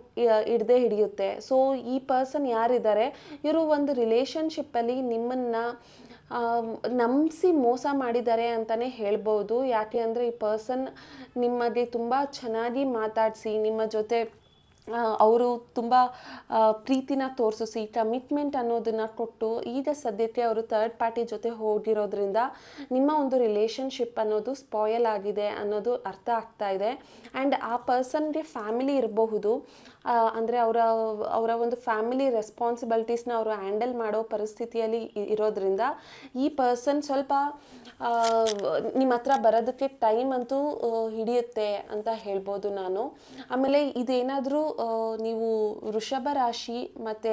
ಹಿಡಿಯುತ್ತೆ. ಸೊ ಈ ಪರ್ಸನ್ ಯಾರಿದ್ದಾರೆ ಇವರು ಒಂದು ರಿಲೇಷನ್ಶಿಪ್ಪಲ್ಲಿ ನಿಮ್ಮನ್ನು ನಂಬಿಸಿ ಮೋಸ ಮಾಡಿದ್ದಾರೆ ಅಂತಲೇ ಹೇಳ್ಬೋದು. ಯಾಕೆ ಅಂದರೆ ಈ ಪರ್ಸನ್ ನಿಮಗೆ ತುಂಬ ಚೆನ್ನಾಗಿ ಮಾತಾಡಿಸಿ ನಿಮ್ಮ ಜೊತೆ ಅವರು ತುಂಬ ಪ್ರೀತಿನ ತೋರಿಸಿ ಕಮಿಟ್ಮೆಂಟ್ ಅನ್ನೋದನ್ನು ಕೊಟ್ಟು ಈಗ ಸದ್ಯಕ್ಕೆ ಅವರು ಥರ್ಡ್ ಪಾರ್ಟಿ ಜೊತೆ ಹೋಗಿರೋದ್ರಿಂದ ನಿಮ್ಮ ಒಂದು ರಿಲೇಷನ್ಶಿಪ್ ಅನ್ನೋದು ಸ್ಪಾಯಲ್ ಆಗಿದೆ ಅನ್ನೋದು ಅರ್ಥ ಆಗ್ತಾ ಇದೆ. ಆ್ಯಂಡ್ ಆ ಪರ್ಸನ್ಗೆ ಫ್ಯಾಮಿಲಿ ಇರಬಹುದು, ಅಂದರೆ ಅವರ ಒಂದು ಫ್ಯಾಮಿಲಿ ರೆಸ್ಪಾನ್ಸಿಬಿಲಿಟೀಸ್ನ ಅವರು ಹ್ಯಾಂಡಲ್ ಮಾಡೋ ಪರಿಸ್ಥಿತಿಯಲ್ಲಿ ಇರೋದ್ರಿಂದ ಈ ಪರ್ಸನ್ ಸ್ವಲ್ಪ ನಿಮ್ಮ ಹತ್ರ ಬರೋದಕ್ಕೆ ಟೈಮ್ ಅಂತೂ ಹಿಡಿಯುತ್ತೆ ಅಂತ ಹೇಳ್ಬೋದು ನಾನು. ಆಮೇಲೆ ಇದೇನಾದರೂ ನೀವು ವೃಷಭ ರಾಶಿ ಮತ್ತು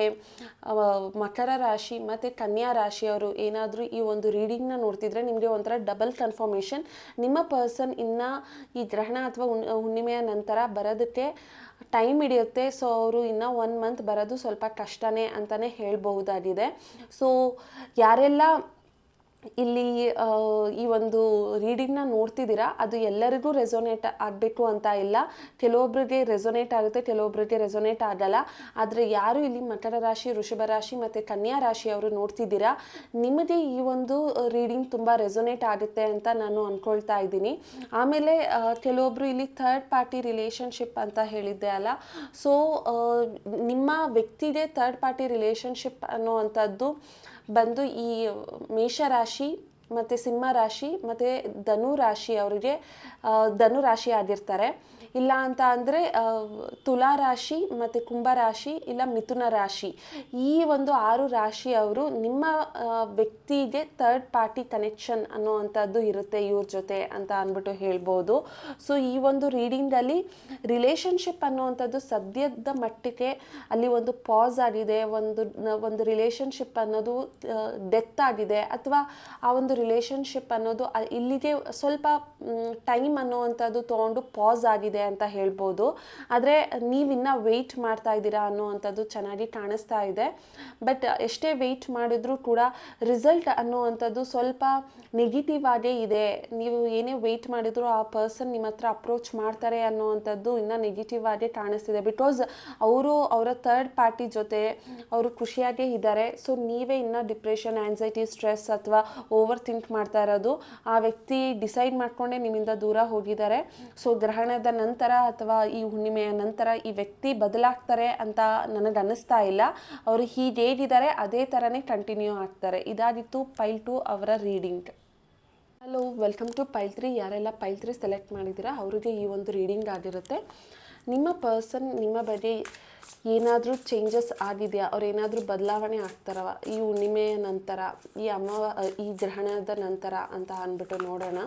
ಮಕರ ರಾಶಿ ಮತ್ತು ಕನ್ಯಾ ರಾಶಿಯವರು ಏನಾದರೂ ಈ ಒಂದು ರೀಡಿಂಗ್ನ ನೋಡ್ತಿದ್ರೆ ನಿಮಗೆ ಒಂಥರ ಡಬಲ್ ಕನ್ಫರ್ಮೇಷನ್, ನಿಮ್ಮ ಪರ್ಸನ್ ಇನ್ನು ಈ ಗ್ರಹಣ ಅಥವಾ ಹುಣ್ಣಿಮೆಯ ನಂತರ ಬರೋದಕ್ಕೆ ಟೈಮ್ ಹಿಡಿಯುತ್ತೆ. ಸೊ ಅವರು ಇನ್ನೂ 1 ಮಂತ್ ಬರೋದು ಸ್ವಲ್ಪ ಕಷ್ಟನೇ ಅಂತಲೇ ಹೇಳ್ಬಹುದಾಗಿದೆ. ಸೊ ಯಾರೆಲ್ಲ ಇಲ್ಲಿ ಈ ಒಂದು ರೀಡಿಂಗ್ನ ನೋಡ್ತಿದ್ದೀರಾ ಅದು ಎಲ್ಲರಿಗೂ ರೆಸೊನೇಟ್ ಆಗಬೇಕು ಅಂತ ಇಲ್ಲ. ಕೆಲವೊಬ್ಬರಿಗೆ ರೆಸೊನೇಟ್ ಆಗುತ್ತೆ, ಕೆಲವೊಬ್ಬರಿಗೆ ರೆಸೊನೇಟ್ ಆಗಲ್ಲ. ಆದರೆ ಯಾರು ಇಲ್ಲಿ ಮಕರ ರಾಶಿ, ವೃಷಭ ರಾಶಿ ಮತ್ತು ಕನ್ಯಾ ರಾಶಿಯವರು ನೋಡ್ತಿದ್ದೀರಾ, ನಿಮಗೆ ಈ ಒಂದು ರೀಡಿಂಗ್ ತುಂಬ ರೆಸೊನೇಟ್ ಆಗುತ್ತೆ ಅಂತ ನಾನು ಅಂದ್ಕೊಳ್ತಾ ಇದ್ದೀನಿ. ಆಮೇಲೆ ಕೆಲವೊಬ್ಬರು ಇಲ್ಲಿ ಥರ್ಡ್ ಪಾರ್ಟಿ ರಿಲೇಷನ್ಶಿಪ್ ಅಂತ ಹೇಳಿದ್ದೆ ಅಲ್ಲ, ಸೊ ನಿಮ್ಮ ವ್ಯಕ್ತಿಗೆ ಥರ್ಡ್ ಪಾರ್ಟಿ ರಿಲೇಷನ್ಶಿಪ್ ಅನ್ನೋವಂಥದ್ದು ಬಂದು ಈ ಮೇಷರಾಶಿ ಮತ್ತು ಸಿಂಹ ರಾಶಿ ಮತ್ತು ಧನು ರಾಶಿ ಅವರಿಗೆ ಧನು ರಾಶಿ ಆಗಿರ್ತಾರೆ. ಇಲ್ಲ ಅಂತ ಅಂದರೆ ತುಲಾ ರಾಶಿ ಮತ್ತು ಕುಂಭ ರಾಶಿ ಇಲ್ಲ ಮಿಥುನ ರಾಶಿ, ಈ ಒಂದು 6 ರಾಶಿಯವರು ನಿಮ್ಮ ವ್ಯಕ್ತಿಗೆ ಥರ್ಡ್ ಪಾರ್ಟಿ ಕನೆಕ್ಷನ್ ಅನ್ನೋವಂಥದ್ದು ಇರುತ್ತೆ ಇವ್ರ ಜೊತೆ ಅಂತ ಅಂದ್ಬಿಟ್ಟು ಹೇಳ್ಬೋದು. ಸೊ ಈ ಒಂದು ರೀಡಿಂಗಲ್ಲಿ ರಿಲೇಷನ್ಶಿಪ್ ಅನ್ನೋವಂಥದ್ದು ಸದ್ಯದ ಮಟ್ಟಿಗೆ ಅಲ್ಲಿ ಒಂದು ಪಾಸ್ ಆಗಿದೆ, ಒಂದು ರಿಲೇಷನ್ಶಿಪ್ ಅನ್ನೋದು ಡೆತ್ ಆಗಿದೆ, ಅಥವಾ ಆ ಒಂದು ರಿಲೇಷನ್ಶಿಪ್ ಅನ್ನೋದು ಇಲ್ಲಿಗೆ ಸ್ವಲ್ಪ ಟೈಮ್ ಅನ್ನೋವಂಥದ್ದು ತೊಗೊಂಡು ಪಾಸ್ ಆಗಿದೆ ಅಂತ ಹೇಳ್ಬೋದು. ಆದರೆ ನೀವಿನ್ನ ವೆಯ್ಟ್ ಮಾಡ್ತಾ ಇದ್ದೀರಾ ಅನ್ನೋವಂಥದ್ದು ಚೆನ್ನಾಗಿ ಕಾಣಿಸ್ತಾ ಇದೆ. ಬಟ್ ಎಷ್ಟೇ ವೆಯ್ಟ್ ಮಾಡಿದ್ರೂ ಕೂಡ ರಿಸಲ್ಟ್ ಅನ್ನೋವಂಥದ್ದು ಸ್ವಲ್ಪ ನೆಗೆಟಿವ್ ಆಗೇ ಇದೆ. ನೀವು ಏನೇ ವೆಯ್ಟ್ ಮಾಡಿದ್ರು ಆ ಪರ್ಸನ್ ನಿಮ್ಮ ಹತ್ರ ಅಪ್ರೋಚ್ ಮಾಡ್ತಾರೆ ಅನ್ನೋವಂಥದ್ದು ಇನ್ನೂ ನೆಗೆಟಿವ್ ಆಗೇ ಕಾಣಿಸ್ತಿದೆ. ಬಿಕಾಸ್ ಅವರ ಥರ್ಡ್ ಪಾರ್ಟಿ ಜೊತೆ ಅವರು ಖುಷಿಯಾಗೇ ಇದ್ದಾರೆ. ಸೊ ನೀವೇ ಇನ್ನೂ ಡಿಪ್ರೆಷನ್, ಆ್ಯನ್ಸೈಟಿ, ಸ್ಟ್ರೆಸ್ ಅಥವಾ ಓವರ್ ಥಿಂಕ್ ಮಾಡ್ತಾ ಇರೋದು. ಆ ವ್ಯಕ್ತಿ ಡಿಸೈಡ್ ಮಾಡಿಕೊಂಡೇ ನಿಮ್ಮಿಂದ ದೂರ ಹೋಗಿದ್ದಾರೆ. ಸೊ ಗ್ರಹಣದ ನಂತರ ಅಥವಾ ಈ ಹುಣ್ಣಿಮೆಯ ನಂತರ ಈ ವ್ಯಕ್ತಿ ಬದಲಾಗ್ತಾರೆ ಅಂತ ನನಗೆ ಅನ್ನಿಸ್ತಾ ಇಲ್ಲ. ಅವರು ಹೀಗೇಗಿದ್ದಾರೆ ಅದೇ ಥರನೇ ಕಂಟಿನ್ಯೂ ಆಗ್ತಾರೆ. ಇದಾಗಿತ್ತು ಪೈಲ್ 2 ಅವರ reading. Hello, welcome to pile 3. ಯಾರೆಲ್ಲ ಪೈಲ್ 3 ಸೆಲೆಕ್ಟ್ ಮಾಡಿದ್ದೀರಾ ಅವರಿಗೆ ಈ ಒಂದು ರೀಡಿಂಗ್ ಆಗಿರುತ್ತೆ. ನಿಮ್ಮ ಪರ್ಸನ್ ನಿಮ್ಮ ಬಗ್ಗೆ ಏನಾದರೂ ಚೇಂಜಸ್ ಆಗಿದೆಯಾ, ಅವ್ರು ಏನಾದರೂ ಬದಲಾವಣೆ ಆಗ್ತಾರವ ಈ ಹುಣ್ಣಿಮೆಯ ನಂತರ, ಈ ಗ್ರಹಣದ ನಂತರ ಅಂತ ಅಂದ್ಬಿಟ್ಟು ನೋಡೋಣ.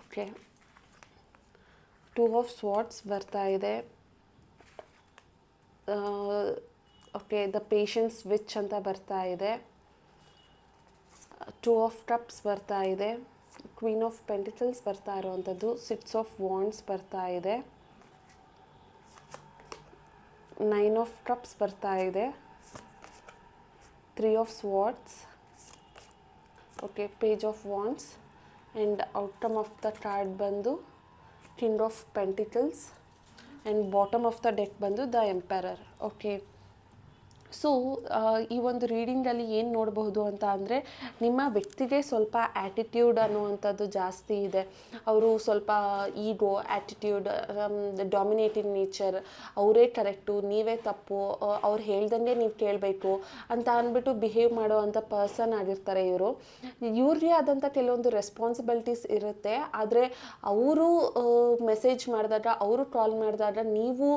ಓಕೆ, 2 ಆಫ್ ಸ್ವಾರ್ಡ್ಸ್ ಬರ್ತಾ ಇದೆ. ಓಕೆ, ದ ಪೇಷನ್ಸ್ ವಿಚ್ ಅಂತ ಬರ್ತಾ ಇದೆ. 2 ಆಫ್ ಕಪ್ಸ್ ಬರ್ತಾ ಇದೆ. ಕ್ವೀನ್ ಆಫ್ ಪೆಂಟಿಕಲ್ಸ್ ಬರ್ತಾ ಇರುವಂಥದ್ದು. 6 ಆಫ್ ವಾಂಡ್ಸ್ ಬರ್ತಾ ಇದೆ. 9 ಆಫ್ ಕಪ್ಸ್ ಬರ್ತಾ ಇದೆ. 3 of swords. Okay, page of wands. And outcome of the card ಬಂದು king of pentacles. And bottom of the deck ಬಂದು ದ ಎಂಪರರ್. ಓಕೆ, ಸೊ ಈ ಒಂದು ರೀಡಿಂಗಲ್ಲಿ ಏನು ನೋಡಬಹುದು ಅಂತ ಅಂದರೆ, ನಿಮ್ಮ ವ್ಯಕ್ತಿಗೆ ಸ್ವಲ್ಪ ಆ್ಯಟಿಟ್ಯೂಡ್ ಅನ್ನುವಂಥದ್ದು ಜಾಸ್ತಿ ಇದೆ. ಅವರು ಸ್ವಲ್ಪ ಈಗೋ, ಆ್ಯಟಿಟ್ಯೂಡ್, ಡಾಮಿನೇಟಿಂಗ್ ನೇಚರ್, ಅವರೇ ಕರೆಕ್ಟು ನೀವೇ ತಪ್ಪು, ಅವ್ರು ಹೇಳ್ದಂಗೆ ನೀವು ಕೇಳಬೇಕು ಅಂತ ಅಂದ್ಬಿಟ್ಟು ಬಿಹೇವ್ ಮಾಡುವಂಥ ಪರ್ಸನ್ ಆಗಿರ್ತಾರೆ ಇವರು. ಇವ್ರಿಗೆ ಆದಂಥ ಕೆಲವೊಂದು ರೆಸ್ಪಾನ್ಸಿಬಿಲಿಟೀಸ್ ಇರುತ್ತೆ. ಆದರೆ ಅವರು ಮೆಸೇಜ್ ಮಾಡಿದಾಗ, ಅವರು ಕಾಲ್ ಮಾಡಿದಾಗ ನೀವು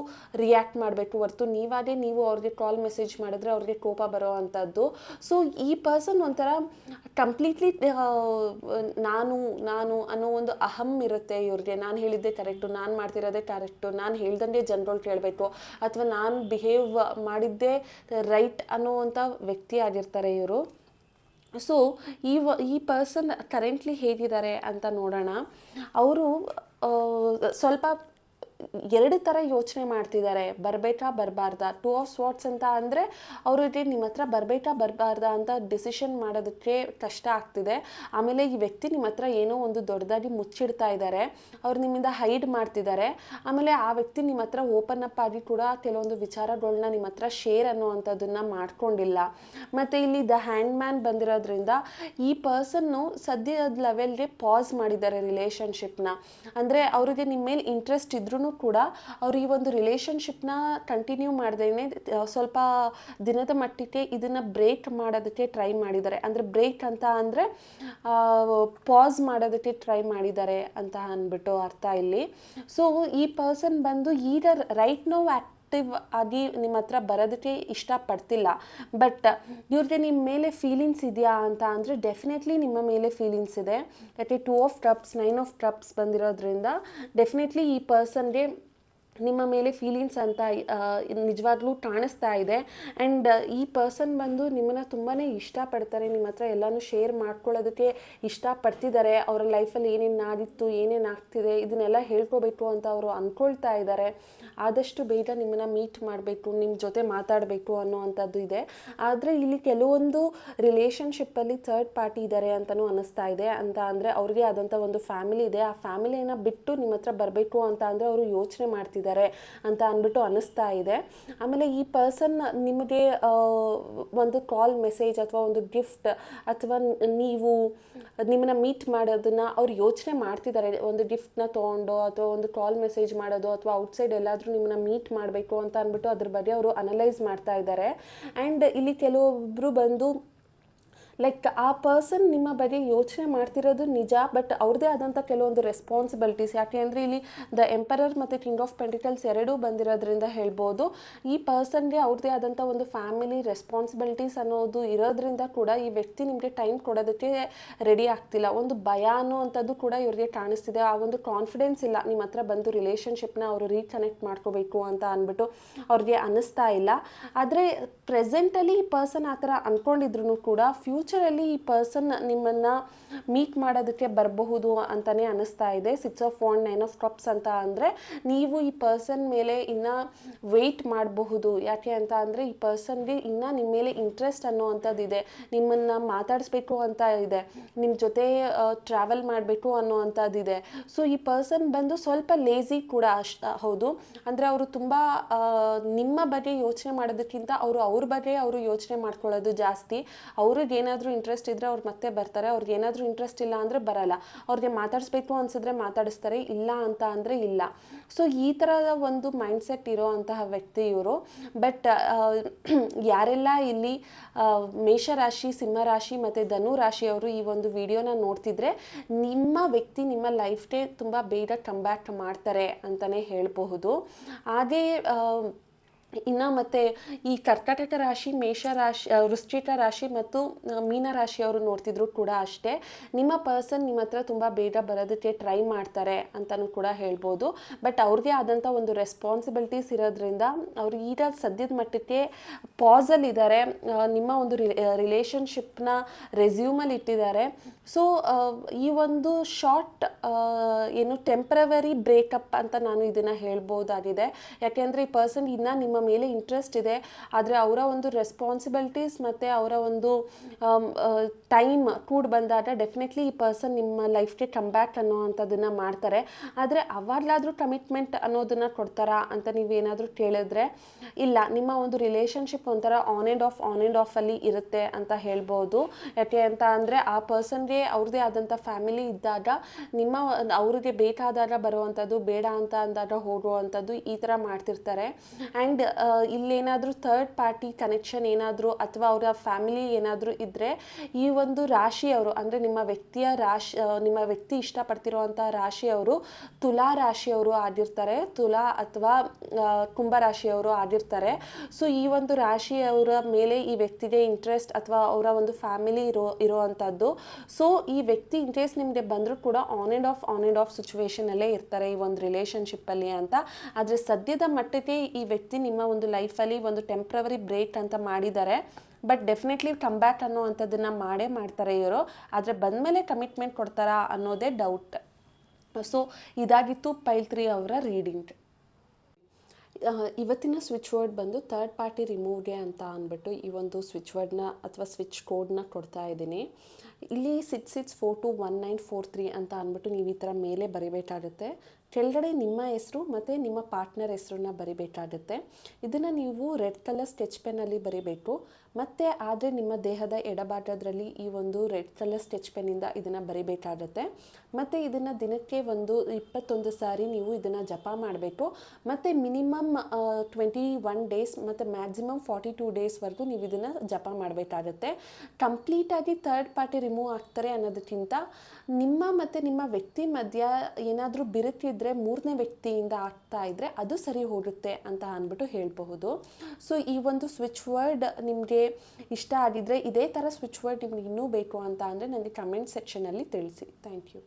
ರಿಯಾಕ್ಟ್ ಮಾಡಬೇಕು ಹೊರತು ನೀವಾಗೇ ನೀವು ಅವ್ರಿಗೆ ಕಾಲ್ ಮೆಸೇಜ್ ಮಾಡಿದ್ರೆ ಅವ್ರಿಗೆ ಕೋಪ ಬರೋ ಅಂಥದ್ದು. ಸೊ ಈ ಪರ್ಸನ್ ಒಂಥರ ಕಂಪ್ಲೀಟ್ಲಿ ನಾನು ಅನ್ನೋ ಒಂದು ಅಹಂ ಇರುತ್ತೆ ಇವ್ರಿಗೆ. ನಾನು ಹೇಳಿದ್ದೆ ಕರೆಕ್ಟು, ನಾನು ಮಾಡ್ತಿರೋದೇ ಕರೆಕ್ಟು, ನಾನು ಹೇಳ್ದಂಗೆ ಜನಗಳು ಕೇಳಬೇಕು, ಅಥವಾ ನಾನು ಬಿಹೇವ್ ಮಾಡಿದ್ದೇ ರೈಟ್ ಅನ್ನೋವಂಥ ವ್ಯಕ್ತಿ ಆಗಿರ್ತಾರೆ ಇವರು. ಸೊ ಈ ಪರ್ಸನ್ ಕರೆಂಟ್ಲಿ ಹೇಗಿದ್ದಾರೆ ಅಂತ ನೋಡೋಣ. ಅವರು ಸ್ವಲ್ಪ 2 ಥರ ಯೋಚನೆ ಮಾಡ್ತಿದ್ದಾರೆ, ಬರಬೇಕಾ ಬರಬಾರ್ದಾ. 2 ಆಫ್ ಸ್ವಾರ್ಡ್ಸ್ ಅಂತ ಅಂದರೆ ಅವರಿಗೆ ನಿಮ್ಮ ಹತ್ರ ಬರಬೇಕಾ ಬರಬಾರ್ದಾ ಅಂತ ಡಿಸಿಷನ್ ಮಾಡೋದಕ್ಕೆ ಕಷ್ಟ ಆಗ್ತಿದೆ. ಆಮೇಲೆ ಈ ವ್ಯಕ್ತಿ ನಿಮ್ಮ ಹತ್ರ ಏನೋ ಒಂದು ದೊಡ್ಡದಾಗಿ ಮುಚ್ಚಿಡ್ತಾ ಇದ್ದಾರೆ, ಅವ್ರು ನಿಮ್ಮಿಂದ ಹೈಡ್ ಮಾಡ್ತಿದ್ದಾರೆ. ಆಮೇಲೆ ಆ ವ್ಯಕ್ತಿ ನಿಮ್ಮ ಹತ್ರ ಓಪನ್ ಅಪ್ ಆಗಿ ಕೂಡ ಕೆಲವೊಂದು ವಿಚಾರಗಳನ್ನ ನಿಮ್ಮ ಹತ್ರ ಶೇರ್ ಅನ್ನೋವಂಥದ್ದನ್ನು ಮಾಡ್ಕೊಂಡಿಲ್ಲ. ಮತ್ತು ಇಲ್ಲಿ ದ ಹ್ಯಾಂಡ್ ಮ್ಯಾನ್ ಬಂದಿರೋದ್ರಿಂದ ಈ ಪರ್ಸನ್ನು ಸದ್ಯದ ಲೆವೆಲ್ಗೆ ಪಾಸ್ ಮಾಡಿದ್ದಾರೆ ರಿಲೇಷನ್ಶಿಪ್ನ. ಅಂದರೆ ಅವರಿಗೆ ನಿಮ್ಮ ಮೇಲೆ ಇಂಟ್ರೆಸ್ಟ್ ಇದ್ರೂ ಕೂಡ ಅವರು ಈ ಒಂದು ರಿಲೇಷನ್ಶಿಪ್ನ ಕಂಟಿನ್ಯೂ ಮಾಡ್ದೇನೆ ಸ್ವಲ್ಪ ದಿನದ ಮಟ್ಟಿಗೆ ಇದನ್ನು ಬ್ರೇಕ್ ಮಾಡೋದಕ್ಕೆ ಟ್ರೈ ಮಾಡಿದ್ದಾರೆ. ಅಂದರೆ ಬ್ರೇಕ್ ಅಂತ ಅಂದರೆ ಪಾಸ್ ಮಾಡೋದಕ್ಕೆ ಟ್ರೈ ಮಾಡಿದ್ದಾರೆ ಅಂತ ಅಂದ್ಬಿಟ್ಟು ಅರ್ಥ ಇಲ್ಲಿ. ಸೊ ಈ ಪರ್ಸನ್ ಬಂದು ಈಗ ರೈಟ್ ನೌ ಆ್ಯಕ್ಟಿವ್ ಆಗಿ ನಿಮ್ಮ ಹತ್ರ ಬರೋದಕ್ಕೆ ಇಷ್ಟಪಡ್ತಿಲ್ಲ. ಬಟ್ ಇವ್ರಿಗೆ ನಿಮ್ಮ ಮೇಲೆ ಫೀಲಿಂಗ್ಸ್ ಇದೆಯಾ ಅಂತ ಅಂದರೆ ಡೆಫಿನೆಟ್ಲಿ ನಿಮ್ಮ ಮೇಲೆ ಫೀಲಿಂಗ್ಸ್ ಇದೆ. ಯಾಕೆ 2 ಆಫ್ ಕಪ್ಸ್ 9 ಆಫ್ ಕಪ್ಸ್ ಬಂದಿರೋದ್ರಿಂದ ಡೆಫಿನೆಟ್ಲಿ ಈ ಪರ್ಸನ್ಗೆ ನಿಮ್ಮ ಮೇಲೆ ಫೀಲಿಂಗ್ಸ್ ಅಂತ ನಿಜವಾಗ್ಲೂ ಕಾಣಿಸ್ತಾ ಇದೆ. ಆ್ಯಂಡ್ ಈ ಪರ್ಸನ್ ಬಂದು ನಿಮ್ಮನ್ನು ತುಂಬಾ ಇಷ್ಟಪಡ್ತಾರೆ, ನಿಮ್ಮ ಹತ್ರ ಎಲ್ಲನೂ ಶೇರ್ ಮಾಡ್ಕೊಳ್ಳೋದಕ್ಕೆ ಇಷ್ಟಪಡ್ತಿದ್ದಾರೆ. ಅವರ ಲೈಫಲ್ಲಿ ಏನೇನು ಆಗಿತ್ತು, ಏನೇನು ಆಗ್ತಿದೆ ಇದನ್ನೆಲ್ಲ ಹೇಳ್ಕೋಬೇಕು ಅಂತ ಅವರು ಅಂದ್ಕೊಳ್ತಾ ಇದ್ದಾರೆ. ಆದಷ್ಟು ಬೇಗ ನಿಮ್ಮನ್ನು ಮೀಟ್ ಮಾಡಬೇಕು, ನಿಮ್ಮ ಜೊತೆ ಮಾತಾಡಬೇಕು ಅನ್ನೋವಂಥದ್ದು ಇದೆ. ಆದರೆ ಇಲ್ಲಿ ಕೆಲವೊಂದು ರಿಲೇಷನ್ಶಿಪ್ಪಲ್ಲಿ ಥರ್ಡ್ ಪಾರ್ಟಿ ಇದ್ದಾರೆ ಅಂತಲೂ ಅನ್ನಿಸ್ತಾ ಇದೆ. ಅಂತ ಅಂದರೆ ಅವ್ರಿಗೆ ಆದಂಥ ಒಂದು ಫ್ಯಾಮಿಲಿ ಇದೆ, ಆ ಫ್ಯಾಮಿಲಿಯನ್ನು ಬಿಟ್ಟು ನಿಮ್ಮ ಹತ್ರ ಬರಬೇಕು ಅಂತ ಅಂದರೆ ಅವರು ಯೋಚನೆ ಮಾಡ್ತಿದ್ದಾರೆ ಅಂತ ಅಂದ್ಬಿಟ್ಟು ಅನ್ನಿಸ್ತಾ ಇದೆ. ಆಮೇಲೆ ಈ ಪರ್ಸನ್ ನಿಮಗೆ ಒಂದು ಕಾಲ್ ಮೆಸೇಜ್ ಅಥವಾ ಒಂದು ಗಿಫ್ಟ್ ಅಥವಾ ನೀವು ನಿಮ್ಮನ್ನು ಮೀಟ್ ಮಾಡೋದನ್ನು ಅವ್ರು ಯೋಚನೆ ಮಾಡ್ತಿದ್ದಾರೆ. ಒಂದು ಗಿಫ್ಟ್ನ ತೊಗೊಂಡು ಅಥವಾ ಒಂದು ಕಾಲ್ ಮೆಸೇಜ್ ಮಾಡೋದು ಅಥವಾ ಔಟ್ಸೈಡ್ ಎಲ್ಲಾದರೂ ನಿಮ್ಮನ್ನ ಮೀಟ್ ಮಾಡಬೇಕು ಅಂತ ಅಂದ್ಬಿಟ್ಟು ಅದ್ರ ಬಗ್ಗೆ ಅವರು ಅನಲೈಸ್ ಮಾಡ್ತಾ ಇದ್ದಾರೆ. ಆ್ಯಂಡ್ ಇಲ್ಲಿ ಕೆಲವೊಬ್ಬರು ಬಂದು ಲೈಕ್ ಆ ಪರ್ಸನ್ ನಿಮ್ಮ ಬಗ್ಗೆ ಯೋಚನೆ ಮಾಡ್ತಿರೋದು ನಿಜ, ಬಟ್ ಅವ್ರದ್ದೇ ಆದಂಥ ಕೆಲವೊಂದು ರೆಸ್ಪಾನ್ಸಿಬಿಲಿಟೀಸ್, ಯಾಕೆ ಅಂದರೆ ಇಲ್ಲಿ ದ ಎಂಪರರ್ ಮತ್ತು ಕಿಂಗ್ ಆಫ್ ಪೆಂಟಿಕಲ್ಸ್ ಎರಡೂ ಬಂದಿರೋದ್ರಿಂದ ಹೇಳ್ಬೋದು ಈ ಪರ್ಸನ್ಗೆ ಅವ್ರದ್ದೇ ಆದಂಥ ಒಂದು ಫ್ಯಾಮಿಲಿ ರೆಸ್ಪಾನ್ಸಿಬಿಲಿಟೀಸ್ ಅನ್ನೋದು ಇರೋದ್ರಿಂದ ಕೂಡ ಈ ವ್ಯಕ್ತಿ ನಿಮಗೆ ಟೈಮ್ ಕೊಡೋದಕ್ಕೆ ರೆಡಿ ಆಗ್ತಿಲ್ಲ. ಒಂದು ಭಯ ಅನ್ನೋವಂಥದ್ದು ಕೂಡ ಇವ್ರಿಗೆ ಕಾಣಿಸ್ತಿದೆ. ಆ ಒಂದು ಕಾನ್ಫಿಡೆನ್ಸ್ ಇಲ್ಲ ನಿಮ್ಮ ಹತ್ರ ಬಂದು ರಿಲೇಷನ್ಶಿಪ್ನ ಅವರು ರೀಕನೆಕ್ಟ್ ಮಾಡ್ಕೋಬೇಕು ಅಂತ ಅಂದ್ಬಿಟ್ಟು ಅವ್ರಿಗೆ ಅನ್ನಿಸ್ತಾ ಇಲ್ಲ. ಆದರೆ ಪ್ರೆಸೆಂಟಲ್ಲಿ ಈ ಪರ್ಸನ್ ಆ ಥರ ಅಂದ್ಕೊಂಡಿದ್ರು ಕೂಡ ಫ್ಯೂಚರಲ್ಲಿ ಈ ಪರ್ಸನ್ ನಿಮ್ಮನ್ನು ಮೀಟ್ ಮಾಡೋದಕ್ಕೆ ಬರಬಹುದು ಅಂತಲೇ ಅನ್ನಿಸ್ತಾ ಇದೆ. 6 ಆಫ್ ವಾಂಡ್ 9 ಆಫ್ ಕಪ್ಸ್ ಅಂತ ಅಂದರೆ ನೀವು ಈ ಪರ್ಸನ್ ಮೇಲೆ ಇನ್ನು ವೆಯ್ಟ್ ಮಾಡಬಹುದು. ಯಾಕೆ ಅಂತ ಅಂದರೆ ಈ ಪರ್ಸನ್ಗೆ ಇನ್ನು ನಿಮ್ಮ ಮೇಲೆ ಇಂಟ್ರೆಸ್ಟ್ ಅನ್ನೋವಂಥದ್ದು ಇದೆ, ನಿಮ್ಮನ್ನು ಮಾತಾಡಿಸ್ಬೇಕು ಅಂತ ಇದೆ, ನಿಮ್ಮ ಜೊತೆ ಟ್ರಾವೆಲ್ ಮಾಡಬೇಕು ಅನ್ನೋ ಅಂಥದ್ದಿದೆ. ಸೊ ಈ ಪರ್ಸನ್ ಬಂದು ಸ್ವಲ್ಪ ಲೇಝಿ ಕೂಡ ಹೌದು. ಅಂದರೆ ಅವರು ತುಂಬ ನಿಮ್ಮ ಬಗ್ಗೆ ಯೋಚನೆ ಮಾಡೋದಕ್ಕಿಂತ ಅವ್ರ ಬಗ್ಗೆ ಅವರು ಯೋಚನೆ ಮಾಡ್ಕೊಳ್ಳೋದು ಜಾಸ್ತಿ. ಅವ್ರಿಗೆ ಏನಾದರೂ ಇಂಟ್ರೆಸ್ಟ್ ಇದ್ದರೆ ಅವ್ರು ಮತ್ತೆ ಬರ್ತಾರೆ, ಅವ್ರಿಗೆ ಏನಾದರೂ ಇಂಟ್ರೆಸ್ಟ್ ಇಲ್ಲ ಅಂದರೆ ಬರಲ್ಲ. ಅವ್ರಿಗೆ ಮಾತಾಡಿಸ್ಬೇಕು ಅನಿಸಿದ್ರೆ ಮಾತಾಡಿಸ್ತಾರೆ, ಇಲ್ಲ ಅಂತ ಅಂದರೆ ಇಲ್ಲ. ಸೊ ಈ ಥರದ ಒಂದು ಮೈಂಡ್ಸೆಟ್ ಇರೋ ಅಂತಹ ವ್ಯಕ್ತಿ ಇವರು. ಬಟ್ ಯಾರೆಲ್ಲ ಇಲ್ಲಿ ಮೇಷರಾಶಿ, ಸಿಂಹರಾಶಿ ಮತ್ತು ಧನು ರಾಶಿಯವರು ಈ ಒಂದು ವಿಡಿಯೋನ ನೋಡ್ತಿದ್ರೆ ನಿಮ್ಮ ವ್ಯಕ್ತಿ ನಿಮ್ಮ ಲೈಫ್ಗೆ ತುಂಬ ಬೇಗ ಕಮ್ಬ್ಯಾಕ್ ಮಾಡ್ತಾರೆ ಅಂತಲೇ ಹೇಳಬಹುದು. ಹಾಗೇ ಇನ್ನು ಮತ್ತು ಈ ಕರ್ಕಾಟಕ ರಾಶಿ, ಮೇಷರಾಶಿ, ವೃಶ್ಚಿಕ ರಾಶಿ ಮತ್ತು ಮೀನರಾಶಿಯವರು ನೋಡ್ತಿದ್ರು ಕೂಡ ಅಷ್ಟೇ, ನಿಮ್ಮ ಪರ್ಸನ್ ನಿಮ್ಮ ಹತ್ರ ತುಂಬ ಬೇಗ ಬರೋದಕ್ಕೆ ಟ್ರೈ ಮಾಡ್ತಾರೆ ಅಂತಲೂ ಕೂಡ ಹೇಳ್ಬೋದು. ಬಟ್ ಅವ್ರಿಗೆ ಆದಂಥ ಒಂದು ರೆಸ್ಪಾನ್ಸಿಬಿಲಿಟೀಸ್ ಇರೋದ್ರಿಂದ ಅವರು ಈಗ ಸದ್ಯದ ಮಟ್ಟಕ್ಕೆ ಪಾಸಲ್ಲಿದ್ದಾರೆ. ನಿಮ್ಮ ಒಂದು ರಿಲೇಷನ್ಶಿಪ್ನ ರೆಸ್ಯೂಮಲ್ಲಿ ಇಟ್ಟಿದ್ದಾರೆ. ಸೊ ಈ ಒಂದು ಶಾರ್ಟ್ ಟೆಂಪ್ರವರಿ ಬ್ರೇಕಪ್ ಅಂತ ನಾನು ಇದನ್ನು ಹೇಳ್ಬೋದಾಗಿದೆ. ಯಾಕೆಂದರೆ ಈ ಪರ್ಸನ್ ಇನ್ನೂ ನಿಮ್ಮ ಮೇಲೆ ಇಂಟ್ರೆಸ್ಟ್ ಇದೆ, ಆದರೆ ಅವರ ಒಂದು ರೆಸ್ಪಾನ್ಸಿಬಿಲಿಟೀಸ್ ಮತ್ತು ಅವರ ಒಂದು ಟೈಮ್ ಕೂಡಿ ಬಂದಾಗ ಡೆಫಿನೆಟ್ಲಿ ಈ ಪರ್ಸನ್ ನಿಮ್ಮ ಲೈಫ್ಗೆ ಕಮ್ಬ್ಯಾಕ್ ಅನ್ನೋ ಅಂಥದ್ದನ್ನು ಮಾಡ್ತಾರೆ. ಆದರೆ ಅವಾಗಲಾದರೂ ಕಮಿಟ್ಮೆಂಟ್ ಅನ್ನೋದನ್ನು ಕೊಡ್ತಾರಾ ಅಂತ ನೀವೇನಾದರೂ ಕೇಳಿದ್ರೆ ಇಲ್ಲ, ನಿಮ್ಮ ಒಂದು ರಿಲೇಷನ್ಶಿಪ್ ಒಂಥರ ಆನ್ ಆ್ಯಂಡ್ ಆಫಲ್ಲಿ ಇರುತ್ತೆ ಅಂತ ಹೇಳ್ಬೋದು. ಯಾಕೆ ಅಂತ ಅಂದರೆ ಆ ಪರ್ಸನ್ಗೆ ಅವ್ರದ್ದೇ ಆದಂಥ ಫ್ಯಾಮಿಲಿ ಇದ್ದಾಗ ಅವ್ರಿಗೆ ಬೇಕಾದಾಗ ಬರುವಂಥದ್ದು, ಬೇಡ ಅಂತ ಅಂದಾಗ ಹೋಗುವಂಥದ್ದು, ಈ ಥರ ಮಾಡ್ತಿರ್ತಾರೆ. ಆ್ಯಂಡ್ ಇಲ್ಲೇನಾದರೂ ಥರ್ಡ್ ಪಾರ್ಟಿ ಕನೆಕ್ಷನ್ ಏನಾದರೂ ಅಥವಾ ಅವರ ಫ್ಯಾಮಿಲಿ ಏನಾದರೂ ಇದ್ದರೆ ಈ ಒಂದು ರಾಶಿಯವರು ಅಂದರೆ ನಿಮ್ಮ ವ್ಯಕ್ತಿ ಇಷ್ಟಪಡ್ತಿರೋವಂಥ ರಾಶಿಯವರು ತುಲಾ ರಾಶಿಯವರು ಆಗಿರ್ತಾರೆ, ತುಲಾ ಅಥವಾ ಕುಂಭ ರಾಶಿಯವರು ಆಗಿರ್ತಾರೆ. ಸೊ ಈ ಒಂದು ರಾಶಿಯವರ ಮೇಲೆ ಈ ವ್ಯಕ್ತಿಗೆ ಇಂಟ್ರೆಸ್ಟ್ ಅಥವಾ ಅವರ ಒಂದು ಫ್ಯಾಮಿಲಿ ಇರೋವಂಥದ್ದು. ಸೊ ಈ ವ್ಯಕ್ತಿ ಇಂಟ್ರೆಸ್ಟ್ ನಿಮಗೆ ಬಂದರೂ ಕೂಡ ಆನ್ ಆ್ಯಂಡ್ ಆಫ್ ಸಿಚುವೇಶನಲ್ಲೇ ಇರ್ತಾರೆ ಈ ಒಂದು ರಿಲೇಷನ್ಶಿಪ್ಪಲ್ಲಿ ಅಂತ. ಆದರೆ ಸದ್ಯದ ಮಟ್ಟಕ್ಕೆ ಈ ವ್ಯಕ್ತಿ ನಿಮ್ಮ ಒಂದು ಲೈಫಲ್ಲಿ ಒಂದು ಟೆಂಪ್ರವರಿ ಬ್ರೇಕ್ ಅಂತ ಮಾಡಿದ್ದಾರೆ. ಬಟ್ ಡೆಫಿನೆಟ್ಲಿ ಕಮ್ಬ್ಯಾಕ್ ಅನ್ನೋ ಅಂಥದ್ದನ್ನು ಮಾಡ್ತಾರೆ ಇವರು. ಆದರೆ ಬಂದಮೇಲೆ ಕಮಿಟ್ಮೆಂಟ್ ಕೊಡ್ತಾರಾ ಅನ್ನೋದೇ ಡೌಟ್. ಸೊ ಇದಾಗಿತ್ತು ಪೈಲ್ 3 ಅವರ ರೀಡಿಂಗ್. ಇವತ್ತಿನ ಸ್ವಿಚ್ ವರ್ಡ್ ಬಂದು ಥರ್ಡ್ ಪಾರ್ಟಿ ರಿಮೂವ್ಗೆ ಅಂತ ಅಂದ್ಬಿಟ್ಟು ಈ ಒಂದು ಸ್ವಿಚ್ ವರ್ಡ್ನ ಅಥವಾ ಸ್ವಿಚ್ ಕೋಡ್ನ ಕೊಡ್ತಾ ಇದ್ದೀನಿ. ಇಲ್ಲಿ 66421943 ಅಂತ ಅಂದ್ಬಿಟ್ಟು ನೀವು ಈ ಥರ ಮೇಲೆ ಬರಿಬೇಕಾಗುತ್ತೆ. ಕೆಳಗಡೆ ನಿಮ್ಮ ಹೆಸರು ಮತ್ತು ನಿಮ್ಮ ಪಾರ್ಟ್ನರ್ ಹೆಸರನ್ನ ಬರಿಬೇಕಾಗುತ್ತೆ. ಇದನ್ನು ನೀವು ರೆಡ್ ಕಲರ್ ಸ್ಕೆಚ್ ಪೆನ್ನಲ್ಲಿ ಬರಿಬೇಕು. ಮತ್ತು ಆದರೆ ನಿಮ್ಮ ದೇಹದ ಎಡಭಾಗದಲ್ಲಿ ಈ ಒಂದು ರೆಡ್ ಕಲರ್ ಸ್ಕೆಚ್ ಪೆನ್ನಿಂದ ಇದನ್ನು ಬರಿಬೇಕಾಗತ್ತೆ. ಮತ್ತು ಇದನ್ನು ದಿನಕ್ಕೆ 21 ಸಾರಿ ನೀವು ಇದನ್ನು ಜಪ ಮಾಡಬೇಕು. ಮತ್ತು ಮಿನಿಮಮ್ 21 ಡೇಸ್ ಮತ್ತು ಮ್ಯಾಕ್ಸಿಮಮ್ 42 ಡೇಸ್ವರೆಗೂ ನೀವು ಇದನ್ನು ಜಪ ಮಾಡಬೇಕಾಗತ್ತೆ. ಕಂಪ್ಲೀಟಾಗಿ ಥರ್ಡ್ ಪಾರ್ಟಿ ರಿಮೂವ್ ಆಗ್ತಾರೆ ಅನ್ನೋದಕ್ಕಿಂತ ನಿಮ್ಮ ಮತ್ತು ನಿಮ್ಮ ವ್ಯಕ್ತಿ ಮಧ್ಯ ಏನಾದರೂ ಬಿರುಕಿದ್ರೆ ಮೂರನೇ ವ್ಯಕ್ತಿಯಿಂದ ಆಗ್ತಾ ಇದ್ದರೆ ಅದು ಸರಿ ಹೋಗುತ್ತೆ ಅಂತ ಅಂದ್ಬಿಟ್ಟು ಹೇಳಬಹುದು. ಸೊ ಈ ಒಂದು ಸ್ವಿಚ್ ವರ್ಡ್ ನಿಮಗೆ ಇಷ್ಟ ಆಗಿದ್ದರೆ, ಇದೇ ಥರ ಸ್ವಿಚ್ ವರ್ಡ್ ನಿಮ್ಗೆ ಇನ್ನೂ ಬೇಕು ಅಂತ ಅಂದರೆ ನನಗೆ ಕಮೆಂಟ್ ಸೆಕ್ಷನಲ್ಲಿ ತಿಳಿಸಿ. Thank you.